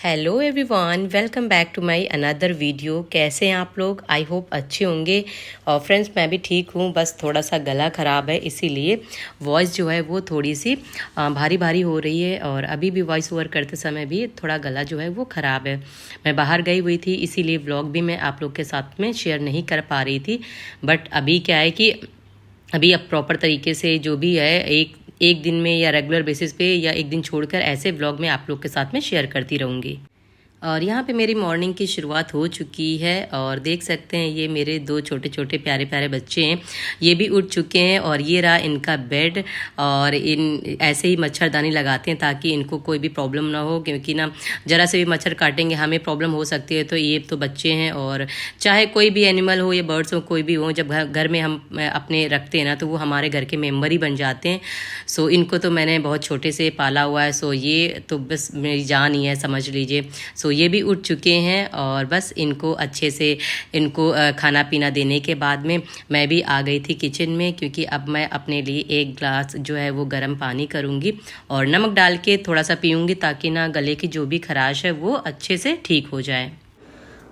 Hello everyone, welcome back to my another video. कैसे हैं आप लोग? आई होप अच्छे होंगे। और फ्रेंड्स, मैं भी ठीक हूँ, बस थोड़ा सा गला ख़राब है, इसीलिए वॉइस जो है वो थोड़ी सी भारी भारी हो रही है। और अभी भी वॉइस ओवर करते समय भी थोड़ा गला जो है वो ख़राब है। मैं बाहर गई हुई थी, इसीलिए व्लॉग भी मैं आप लोग के साथ में शेयर नहीं कर पा रही थी। बट अभी क्या है कि अभी अब प्रॉपर तरीके से जो भी है एक एक दिन में या रेगुलर बेसिस पे या एक दिन छोड़कर ऐसे व्लॉग में आप लोग के साथ में शेयर करती रहूँगी। और यहाँ पे मेरी मॉर्निंग की शुरुआत हो चुकी है और देख सकते हैं ये मेरे दो छोटे छोटे प्यारे प्यारे बच्चे हैं, ये भी उठ चुके हैं। और ये रहा इनका बेड। और इन ऐसे ही मच्छरदानी लगाते हैं ताकि इनको कोई भी प्रॉब्लम ना हो, क्योंकि ना ज़रा से भी मच्छर काटेंगे हमें प्रॉब्लम हो सकती है। तो ये तो बच्चे हैं, और चाहे कोई भी एनिमल हो या बर्ड्स हो, कोई भी हो, जब घर में हम अपने रखते हैं ना तो वो हमारे घर के मेम्बर ही बन जाते हैं। सो इनको तो मैंने बहुत छोटे से पाला हुआ है, सो ये तो बस मेरी जान ही है, समझ लीजिए। सो ये भी उठ चुके हैं और बस इनको अच्छे से इनको खाना पीना देने के बाद में मैं भी आ गई थी किचन में, क्योंकि अब मैं अपने लिए एक ग्लास जो है वो गर्म पानी करूँगी और नमक डाल के थोड़ा सा पीऊँगी, ताकि ना गले की जो भी खराश है वो अच्छे से ठीक हो जाए।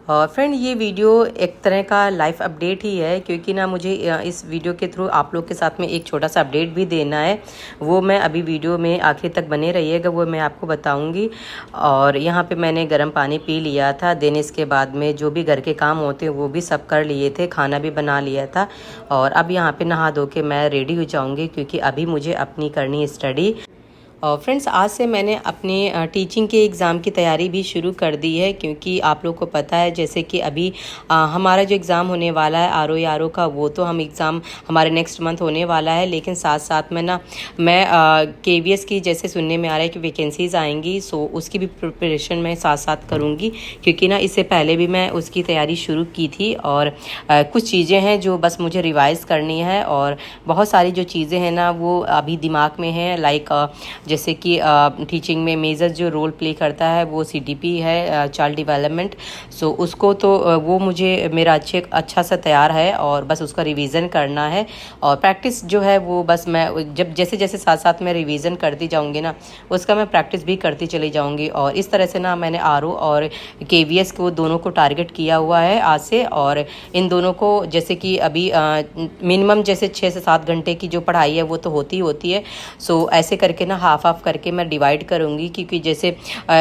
और फ्रेंड, ये वीडियो एक तरह का लाइफ अपडेट ही है, क्योंकि ना मुझे इस वीडियो के थ्रू आप लोग के साथ में एक छोटा सा अपडेट भी देना है। वो मैं अभी वीडियो में आखिर तक बने रहिएगा, वो मैं आपको बताऊंगी। और यहाँ पे मैंने गर्म पानी पी लिया था, देन इसके बाद में जो भी घर के काम होते हैं वो भी सब कर लिए थे, खाना भी बना लिया था। और अब यहाँ पे नहा धो के मैं रेडी हो जाऊँगी, क्योंकि अभी मुझे अपनी करनी स्टडी। और फ्रेंड्स, आज से मैंने अपने टीचिंग के एग्ज़ाम की तैयारी भी शुरू कर दी है, क्योंकि आप लोग को पता है जैसे कि अभी हमारा जो एग्ज़ाम होने वाला है आर ओ का, वो तो हम एग्ज़ाम हमारे नेक्स्ट मंथ होने वाला है। लेकिन साथ साथ में ना मैं KVS की जैसे सुनने में आ रहा है कि वैकेंसीज़ आएंगी, सो उसकी भी प्रिपरेशन मैं साथ साथ करूँगी, क्योंकि ना इससे पहले भी मैं उसकी तैयारी शुरू की थी। और कुछ चीज़ें हैं जो बस मुझे रिवाइज़ करनी है, और बहुत सारी जो चीज़ें हैं ना वो अभी दिमाग में हैं। लाइक जैसे कि टीचिंग में मेजर जो रोल प्ले करता है वो CDP है, चाइल्ड डेवलपमेंट। सो उसको तो वो मुझे मेरा अच्छा सा तैयार है, और बस उसका रिवीजन करना है। और प्रैक्टिस जो है वो बस मैं जब जैसे जैसे साथ साथ में रिवीजन करती जाऊंगी ना, उसका मैं प्रैक्टिस भी करती चली जाऊंगी। और इस तरह से ना मैंने RO और KVS को दोनों को टारगेट किया हुआ है आज से। और इन दोनों को जैसे कि अभी मिनिमम जैसे 6 से 7 घंटे की जो पढ़ाई है वो तो होती है। सो ऐसे करके ना हाफ हाफ करके मैं डिवाइड करूँगी, क्योंकि जैसे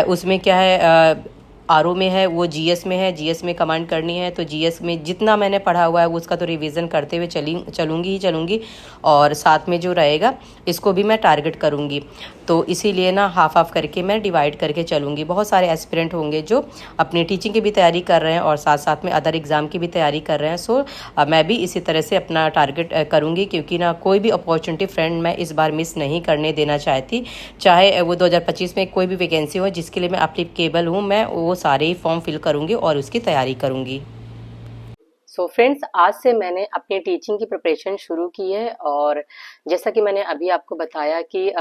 उसमें क्या है, RO में है वो GS में है, GS में कमांड करनी है, तो GS में जितना मैंने पढ़ा हुआ है उसका तो रिवीजन करते हुए चलूँगी। और साथ में जो रहेगा इसको भी मैं टारगेट करूँगी। तो इसीलिए ना हाफ हाफ करके मैं डिवाइड करके चलूँगी। बहुत सारे एस्पिरेंट होंगे जो अपनी टीचिंग की भी तैयारी कर रहे हैं और साथ साथ में अदर एग्ज़ाम की भी तैयारी कर रहे हैं। सो मैं भी इसी तरह से अपना टारगेट करूँगी, क्योंकि ना कोई भी अपॉर्चुनिटी फ्रेंड मैं इस बार मिस नहीं करने देना चाहती। चाहे वो 2025 में कोई भी वैकेंसी हो जिसके लिए मैं एप्लीकेबल हूँ, मैं वो सारे ही फॉर्म फिल करूँगी और उसकी तैयारी करूँगी। सो फ्रेंड्स, आज से मैंने अपनी टीचिंग की प्रिपरेशन शुरू की है। और जैसा कि मैंने अभी आपको बताया कि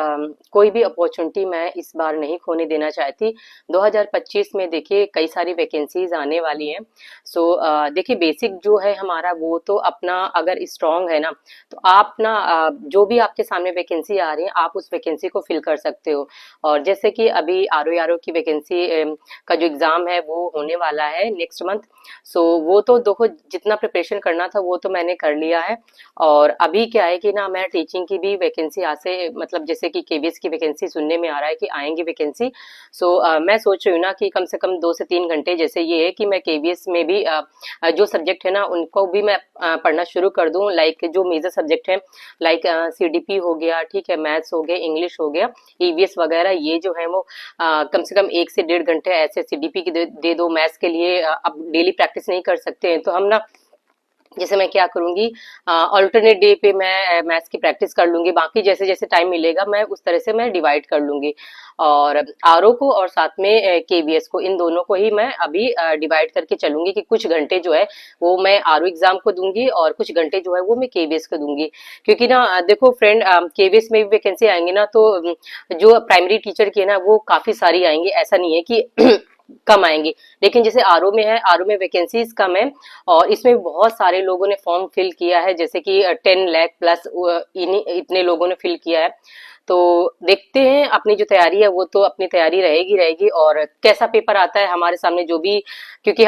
कोई भी अपॉर्चुनिटी मैं इस बार नहीं खोने देना चाहती। 2025 में देखिए कई सारी वैकेंसीज आने वाली हैं। सो देखिए बेसिक जो है हमारा वो तो अपना अगर स्ट्रांग है ना, तो आप ना जो भी आपके सामने वैकेंसी आ रही है आप उस वैकेंसी को फिल कर सकते हो। और जैसे कि अभी RO की वैकेंसी का जो एग्ज़ाम है वो होने वाला है नेक्स्ट मंथ। सो वो तो देखो जितना प्रिपरेशन करना था वो तो मैंने कर लिया है। और अभी क्या है कि ना मैं टीचिंग की भी वैकेंसी आज से मतलब जैसे कि KVS की वैकेंसी सुनने में आ रहा है कि आएंगी वैकेंसी। सो मैं सोच रही हूँ ना कि कम से कम 2 से 3 घंटे जैसे ये है कि मैं KVS में भी जो सब्जेक्ट है ना उनको भी मैं पढ़ना शुरू कर दूँ। लाइक जो मेजर सब्जेक्ट है, लाइक CDP हो गया, ठीक है, मैथ्स हो गया, इंग्लिश हो गया, EVS वगैरह, ये जो है वो कम से कम 1 से 1.5 घंटे ऐसे CDP की दे दो। मैथ्स के लिए अब डेली प्रैक्टिस नहीं कर सकते हैं तो हम ना जैसे मैं क्या करूंगी, ऑल्टरनेट डे पे मैं मैथ्स की प्रैक्टिस कर लूंगी, बाकी जैसे जैसे टाइम मिलेगा मैं उस तरह से मैं डिवाइड कर लूंगी। और RO को और साथ में KVS को, इन दोनों को ही मैं अभी डिवाइड करके चलूंगी कि कुछ घंटे जो है वो मैं RO एग्जाम को दूंगी और कुछ घंटे जो है वो मैं KVS को दूंगी। क्योंकि ना देखो फ्रेंड, KVS में भी वैकेंसी आएंगी ना तो जो प्राइमरी टीचर की है ना वो काफी सारी आएंगी, ऐसा नहीं है कि कम आएंगी। लेकिन जैसे RO में है, RO में वैकेंसीज कम है और इसमें बहुत सारे लोगों ने फॉर्म फिल किया है, जैसे कि 10 लाख प्लस इतने लोगों ने फिल किया है। तो देखते हैं, अपनी जो तैयारी है वो तो अपनी तैयारी रहेगी रहेगी, और कैसा पेपर आता है हमारे सामने जो भी, क्योंकि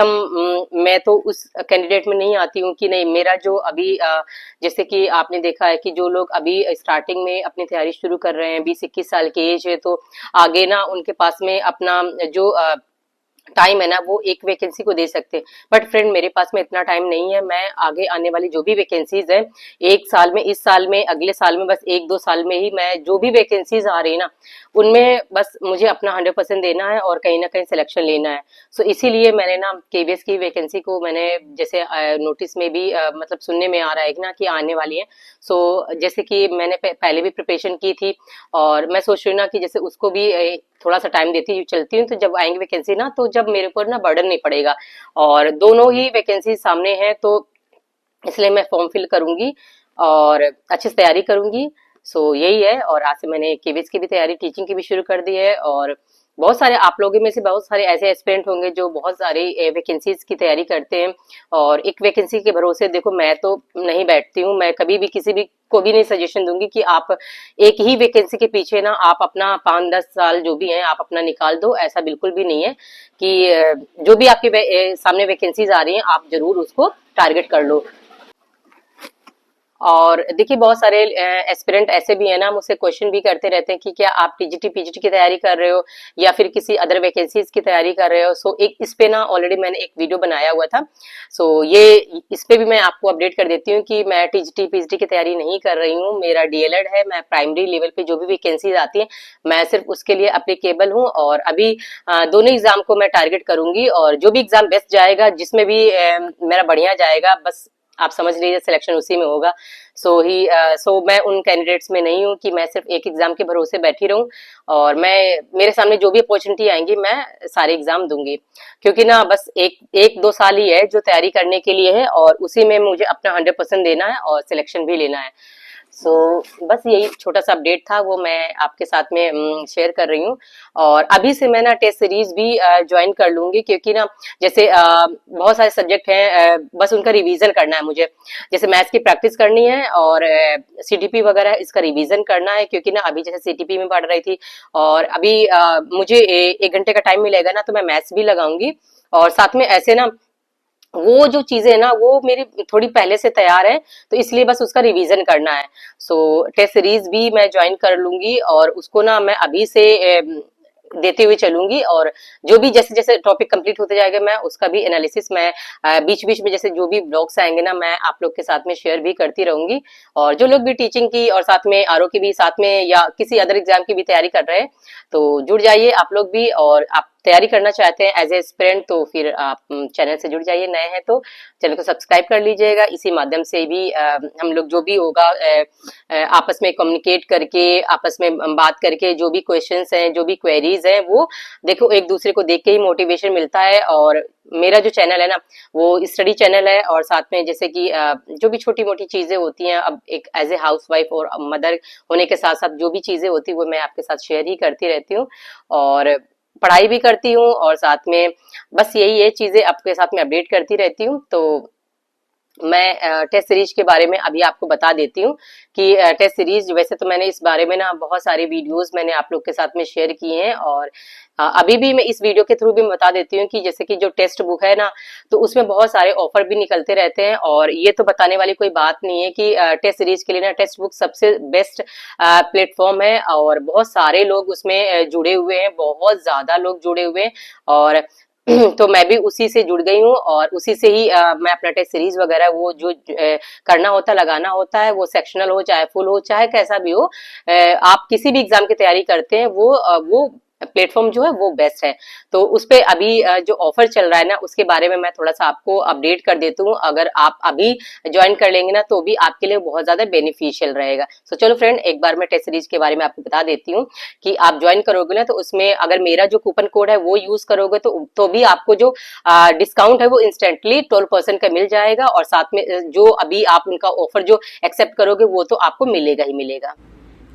मैं तो उस कैंडिडेट में नहीं आती हूँ कि नहीं, मेरा जो अभी जैसे कि आपने देखा है कि जो लोग अभी स्टार्टिंग में अपनी तैयारी शुरू कर रहे हैं, 20-21 साल की एज है, तो आगे ना उनके पास में अपना जो टाइम है ना वो एक वैकेंसी को दे सकते हैं। बट फ्रेंड, मेरे पास में इतना टाइम नहीं है। मैं आगे आने वाली जो भी वैकेंसीज है, एक साल में, इस साल में, अगले साल में, बस 1-2 साल में ही मैं जो भी वैकेंसीज आ रही है ना, उनमें बस मुझे अपना 100% देना है और कहीं ना कहीं सिलेक्शन लेना है। सो इसीलिए मैंने ना केबीएस की वैकेंसी को मैंने जैसे नोटिस में भी मतलब सुनने में आ रहा है कि ना कि आने वाली है। सो जैसे कि मैंने पहले भी प्रिपरेशन की थी, और मैं सोच रही हूँ ना कि जैसे उसको भी थोड़ा सा टाइम देती हुई चलती हूँ, तो जब आएंगे वैकेंसी ना, तो जब मेरे ऊपर ना बर्डन नहीं पड़ेगा, और दोनों ही वैकेंसी सामने है, तो इसलिए मैं फॉर्म फिल करूंगी और अच्छे से तैयारी करूंगी। सो यही है, और आज से मैंने केबीएस की भी तैयारी, टीचिंग की भी शुरू कर दी है। और बहुत सारे आप लोगों में से बहुत सारे ऐसे एस्पिरेंट होंगे जो बहुत सारी वैकेंसीज की तैयारी करते हैं, और एक वैकेंसी के भरोसे देखो मैं तो नहीं बैठती हूँ। मैं कभी भी किसी भी को भी नहीं सजेशन दूंगी कि आप एक ही वैकेंसी के पीछे ना आप अपना 5-10 साल जो भी है आप अपना निकाल दो, ऐसा बिल्कुल भी नहीं है। कि जो भी आपके सामने वैकेंसीज आ रही हैं, आप जरूर उसको टारगेट कर लो। और देखिए, बहुत सारे एस्पिरेंट ऐसे भी है ना, मुझसे क्वेश्चन भी करते रहते हैं कि क्या आप टीजीटी पीजीटी की तैयारी कर रहे हो या फिर किसी अदर वैकेंसीज की तैयारी कर रहे हो। सो एक इस पे ना ऑलरेडी मैंने एक वीडियो बनाया हुआ था। सो ये इस पे भी मैं आपको अपडेट कर देती हूँ कि मैं टीजीटी पीजीटी की तैयारी नहीं कर रही हूँ, मेरा डीएलएड है। मैं प्राइमरी लेवल पे जो भी वैकेंसीज आती है, मैं सिर्फ उसके लिए अप्लीकेबल हूँ, और अभी दोनों एग्जाम को मैं टारगेट करूंगी, और जो भी एग्जाम बेस्ट जाएगा, जिसमें भी मेरा बढ़िया जाएगा, बस आप समझ लीजिए सिलेक्शन उसी में होगा। सो मैं उन कैंडिडेट्स में नहीं हूँ कि मैं सिर्फ एक एग्जाम के भरोसे बैठी रहूं, और मैं, मेरे सामने जो भी अपॉर्चुनिटी आएंगी मैं सारे एग्जाम दूंगी, क्योंकि ना बस एक 1-2 साल ही है जो तैयारी करने के लिए है, और उसी में मुझे अपना 100% देना है और सिलेक्शन भी लेना है। सो बस यही छोटा सा अपडेट था, वो मैं आपके साथ में शेयर कर रही हूँ। और अभी से मैं ना टेस्ट सीरीज भी ज्वाइन कर लूंगी, क्योंकि ना जैसे बहुत सारे सब्जेक्ट हैं, बस उनका रिवीजन करना है मुझे। जैसे मैथ्स की प्रैक्टिस करनी है, और सीटीपी वगैरह इसका रिवीजन करना है, क्योंकि ना अभी जैसे सीटीपी में पढ़ रही थी, और अभी मुझे 1 घंटे का टाइम मिलेगा ना, तो मैं मैथ्स भी लगाऊंगी, और साथ में ऐसे ना वो जो चीजें है ना वो मेरी थोड़ी पहले से तैयार है, तो इसलिए बस उसका रिवीजन करना है। सो टेस्ट सीरीज भी मैं ज्वाइन कर लूंगी, और उसको ना मैं अभी से देते हुए चलूंगी, और जो भी जैसे जैसे टॉपिक कंप्लीट होते जाएगा, मैं उसका भी एनालिसिस मैं बीच बीच में जैसे जो भी ब्लॉग्स आएंगे ना, मैं आप लोग के साथ में शेयर भी करती रहूंगी। और जो लोग भी टीचिंग की और साथ में आरओ की भी साथ में, या किसी अदर एग्जाम की भी तैयारी कर रहे हैं, तो जुड़ जाइए आप लोग भी। और आप तैयारी करना चाहते हैं एज ए एस्पिरेंट, तो फिर आप चैनल से जुड़ जाइए। नए हैं तो चैनल को सब्सक्राइब कर लीजिएगा। इसी माध्यम से भी हम लोग जो भी होगा आपस में कम्युनिकेट करके, आपस में बात करके, जो भी क्वेश्चंस हैं, जो भी क्वेरीज हैं, वो देखो एक दूसरे को देख के ही मोटिवेशन मिलता है। और मेरा जो चैनल है ना, वो स्टडी चैनल है, और साथ में जैसे कि जो भी छोटी मोटी चीजें होती हैं, अब एक एज ए हाउस वाइफ और मदर होने के साथ साथ जो भी चीजें होती है वो मैं आपके साथ शेयर ही करती रहती हूँ, और पढ़ाई भी करती हूँ, और साथ में बस यही है, चीजें आपके साथ में अपडेट करती रहती हूँ। तो मैं टेस्ट सीरीज के बारे में अभी आपको बता देती हूँ कि टेस्ट सीरीज, वैसे तो मैंने इस बारे में ना बहुत सारे वीडियोस मैंने आप लोग के साथ में शेयर किए हैं, और अभी भी मैं इस वीडियो के थ्रू भी बता देती हूँ कि जैसे कि जो टेक्स्ट बुक है ना, तो उसमें बहुत सारे ऑफर भी निकलते रहते हैं। और ये तो बताने वाली कोई बात नहीं है कि टेस्ट सीरीज के लिए ना टेक्स्ट बुक सबसे बेस्ट प्लेटफॉर्म है, और बहुत सारे लोग उसमें जुड़े हुए हैं, बहुत ज्यादा लोग जुड़े हुए हैं। और तो मैं भी उसी से जुड़ गई हूँ, और उसी से ही मैं अपना टेस्ट सीरीज वगैरह वो जो करना होता है, लगाना होता है, वो सेक्शनल हो चाहे फुल हो चाहे कैसा भी हो, आप किसी भी एग्जाम की तैयारी करते हैं, वो प्लेटफॉर्म जो है वो बेस्ट है। तो उस पे अभी जो ऑफर चल रहा है ना, उसके बारे में मैं थोड़ा सा आपको अपडेट कर देती हूँ। अगर आप अभी ज्वाइन कर लेंगे ना, तो भी आपके लिए बहुत ज्यादा बेनिफिशियल रहेगा। तो चलो फ्रेंड, एक बार मैं टेस्ट सीरीज के बारे में आपको बता देती हूँ कि आप ज्वाइन करोगे ना, तो उसमें अगर मेरा जो कूपन कोड है वो यूज करोगे, तो भी आपको जो डिस्काउंट है वो इंस्टेंटली 12% का मिल जाएगा, और साथ में जो अभी आप उनका ऑफर जो एक्सेप्ट करोगे वो तो आपको मिलेगा ही मिलेगा।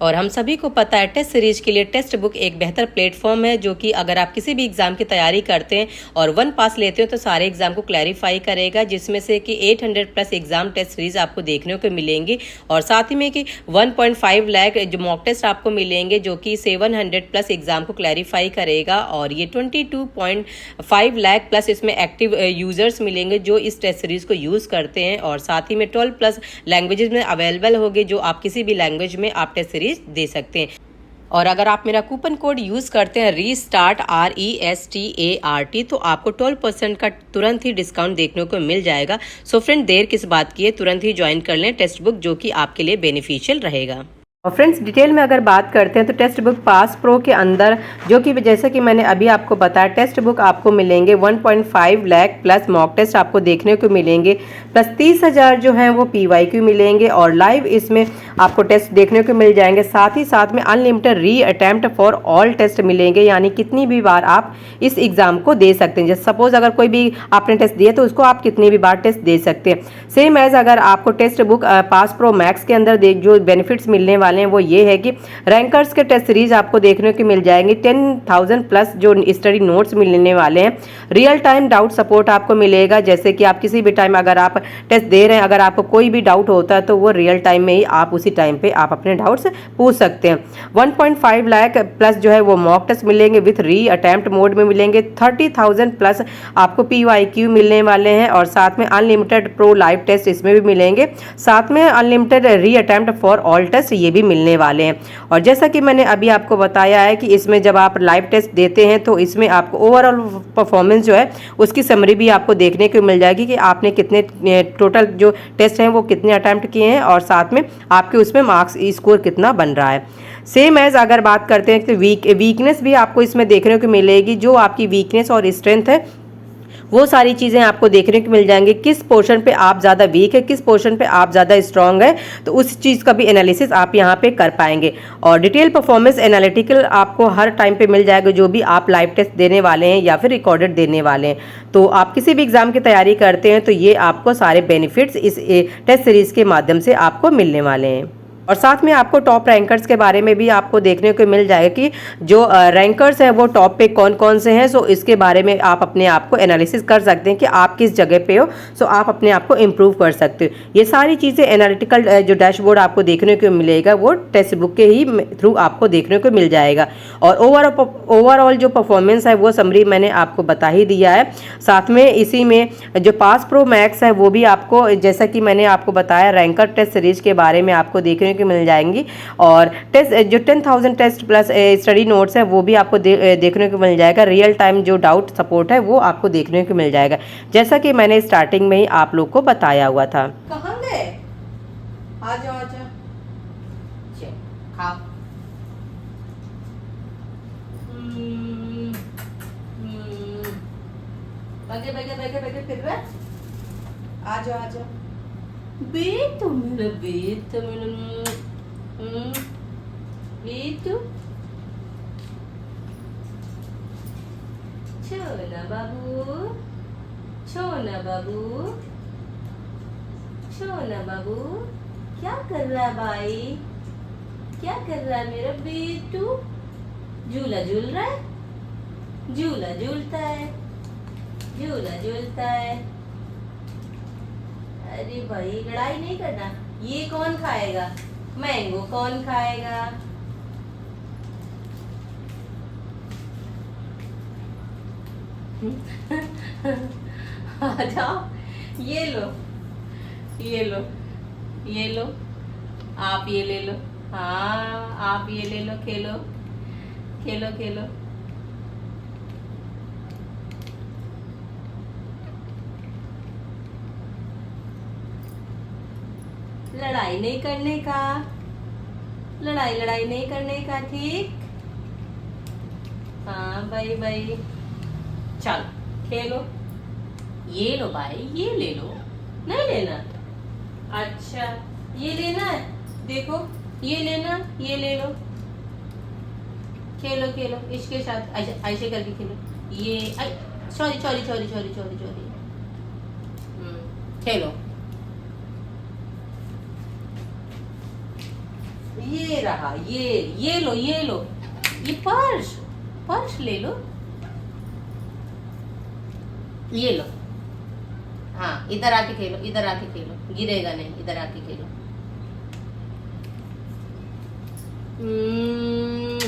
और हम सभी को पता है टेस्ट सीरीज के लिए टेक्स्ट बुक एक बेहतर प्लेटफॉर्म है, जो कि अगर आप किसी भी एग्जाम की तैयारी करते हैं और 1 पास लेते हो तो सारे एग्जाम को क्लैरिफाई करेगा, जिसमें से कि 800 प्लस एग्जाम टेस्ट सीरीज आपको देखने को मिलेंगी। और साथ ही में कि 1.5 लाख जो मॉक टेस्ट आपको मिलेंगे, जो कि 700 प्लस एग्जाम को क्लैरिफाई करेगा। और ये 22.5 लाख प्लस इसमें एक्टिव यूजर्स मिलेंगे जो इस टेस्ट सीरीज को यूज करते हैं। और साथ ही में 12 प्लस लैंग्वेजेस में अवेलेबल होगी, जो आप किसी भी लैंग्वेज में आप टेस्ट सीरीज दे सकते हैं। और अगर आप मेरा कूपन कोड यूज करते हैं रीस्टार्ट RESTART, तो आपको 12% का तुरंत ही डिस्काउंट देखने को मिल जाएगा। सो फ्रेंड, देर किस बात की है, तुरंत ही ज्वाइन कर लें टेक्स्ट बुक, जो कि आपके लिए बेनिफिशियल रहेगा। और फ्रेंड्स, डिटेल में अगर बात करते हैं तो टेक्स्ट बुक पास प्रो के अंदर, जो कि जैसे कि मैंने अभी आपको बताया, टेक्स्ट बुक आपको मिलेंगे 1.5 लाख प्लस मॉक टेस्ट आपको देखने को मिलेंगे, प्लस 30,000 जो है वो PYQ मिलेंगे और लाइव इसमें आपको टेस्ट देखने को मिल जाएंगे। साथ ही साथ में अनलिमिटेड री अटैम्प्ट फॉर ऑल टेस्ट मिलेंगे, यानी कितनी भी बार आप इस एग्जाम को दे सकते हैं। जैसे सपोज अगर कोई भी आपने टेस्ट दिया तो उसको आप कितनी भी बार टेस्ट दे सकते हैं। सेम एज अगर आपको text book pass pro max के अंदर जो बेनिफिट्स मिलने वाले हैं वो ये है कि रैंकर्स के टेस्ट सीरीज आपको देखने को मिल जाएंगे, 10,000 प्लस जो स्टडी नोट्स मिलने वाले हैं, रियल टाइम डाउट सपोर्ट आपको मिलेगा। जैसे कि आप किसी भी टाइम अगर आप टेस्ट दे रहे हैं, अगर आपको कोई भी डाउट होता है तो वो रियल टाइम में ही आप उसी टाइम पे आप अपने डाउट्स पूछ सकते हैं। 1.5 लाख प्लस जो है वो मॉक टेस्ट मिलेंगे विथ री अटेम्प्ट मोड में मिलेंगे। 30,000 प्लस आपको PYQ मिलने वाले हैं और साथ में अनलिमिटेड प्रो लाइव टेस्ट इसमें भी मिलेंगे, साथ में अनलिमिटेड री अटेम्प्ट फॉर ऑल टेस्ट ये भी मिलने वाले हैं। और जैसा कि मैंने अभी आपको बताया है कि इसमें जब आप लाइव टेस्ट देते हैं तो इसमें आपको ओवरऑल परफॉर्मेंस जो है उसकी समरी भी आपको देखने को मिल जाएगी कि आपने कितने टोटल जो टेस्ट हैं वो कितने अटेम्प्ट किए हैं और साथ में आपके उसमें मार्क्स स्कोर कितना बन रहा है। सेम एज अगर बात करते हैं तो वीकनेस भी आपको इसमें देखने को मिलेगी, जो आपकी वीकनेस और स्ट्रेंथ है वो सारी चीज़ें आपको देखने को मिल जाएंगी। किस पोर्शन पे आप ज़्यादा वीक है, किस पोर्शन पे आप ज़्यादा स्ट्रांग है, तो उस चीज़ का भी एनालिसिस आप यहाँ पे कर पाएंगे। और डिटेल परफॉर्मेंस एनालिटिकल आपको हर टाइम पे मिल जाएगा, जो भी आप लाइव टेस्ट देने वाले हैं या फिर रिकॉर्डेड देने वाले हैं। तो आप किसी भी एग्जाम की तैयारी करते हैं तो ये आपको सारे बेनिफिट्स इस टेस्ट सीरीज के माध्यम से आपको मिलने वाले हैं। और साथ में आपको टॉप रैंकर्स के बारे में भी आपको देखने को मिल जाएगा कि जो रैंकर्स हैं वो टॉप पे कौन कौन से हैं। सो इसके बारे में आप अपने आप को एनालिसिस कर सकते हैं कि आप किस जगह पे हो, सो आप अपने आप को इम्प्रूव कर सकते हो। ये सारी चीज़ें एनालिटिकल जो डैशबोर्ड आपको देखने को मिलेगा वो टेक्स्ट बुक के ही थ्रू आपको देखने को मिल जाएगा। और ओवरऑल जो परफॉर्मेंस है वो समरी मैंने आपको बता ही दिया है। साथ में इसी में जो पास प्रो मैक्स है वो भी आपको, जैसा कि मैंने आपको बताया, रैंकर टेस्ट सीरीज के बारे में आपको देखने की मिल जाएंगी। और टेस्ट जो 10,000 टेस्ट प्लस स्टडी नोट्स है वो भी आपको देखने को मिल जाएगा। रियल टाइम जो डाउट सपोर्ट है वो आपको देखने को मिल जाएगा, जैसा कि मैंने स्टार्टिंग में ही आप लोग को बताया हुआ था। कहाँ गए? आ जाओ आ जाओ, खाओ। बैठे बैठे बैठे बैठे फिर रहा, आ जाओ आ जाओ। बेटू मेरा बेटू मेरा बेटू, छोना बाबू, छोना बाबू, छोना बाबू, क्या कर रहा है भाई, क्या कर रहा है मेरा बेटू? झूला झूल रहा है, झूला झूलता है, झूला झूलता है। अरे भाई लड़ाई नहीं करना। ये कौन खाएगा मैंगो, कौन खाएगा? आ जाओ, ये लो, ये लो, ये लो, आप ये ले लो, हाँ आप ये ले लो, खेलो खेलो खेलो। लड़ाई नहीं करने का, लड़ाई लड़ाई नहीं करने का, ठीक? हाँ भाई भाई, चलो खेलो। ये लो भाई, ये ले लो, नहीं लेना? अच्छा ये लेना है, देखो ये लेना, ये ले लो, खेलो खेलो इसके साथ, ऐसे करके खेलो। ये sorry sorry sorry sorry sorry sorry, खेलो। ये रहा, ये लो, ये लो, ये पर्स, पर्स ले लो, ये लो। हाँ इधर आके खेलो, इधर आके खेलो, गिरेगा नहीं, इधर आके खेलो। हम्म,